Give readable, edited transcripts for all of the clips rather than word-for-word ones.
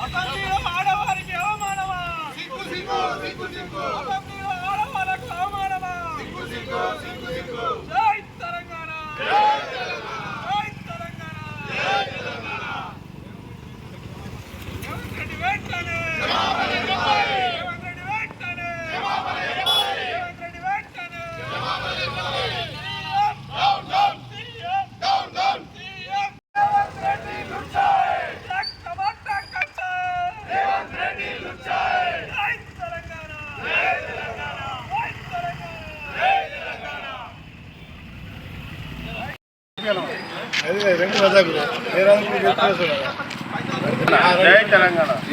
అసెంబ్లీలో ఆడవారికి అవమానమా? అసెంబ్లీలో ఆడవాళ్ళకు అవమానమా? జై తెలంగాణ, జై తెలంగాణ. రేవంత్ రెడ్డి వెంటనే, రేవంత్ రెడ్డి వెంటనే, రేవంత్ రెడ్డి వెంటనే.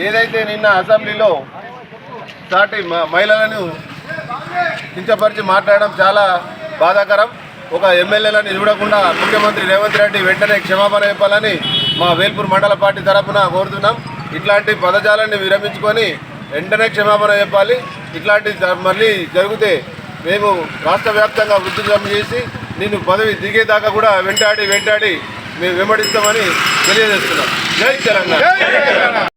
ఏదైతే నిన్న అసెంబ్లీలో సాటి మహిళలను కించపరిచి మాట్లాడడం చాలా బాధాకరం. ఒక ఎమ్మెల్యేలను చూడకుండా ముఖ్యమంత్రి రేవంత్ రెడ్డి వెంటనే క్షమాపణ చెప్పాలని మా వేల్పూర్ మండల పార్టీ తరఫున కోరుతున్నాం. ఇట్లాంటి పదజాలాన్ని విరమించుకొని వెంటనే క్షమాపణ చెప్పాలి. ఇట్లాంటి మళ్ళీ జరిగితే మేము రాష్ట్ర వ్యాప్తంగా వృద్ధులం చేసి నిన్ను పదవి దిగేదాకా కూడా వెంటాడి మేము వెంబడిస్తామని తెలియజేస్తున్నాం. జై తెలంగాణ.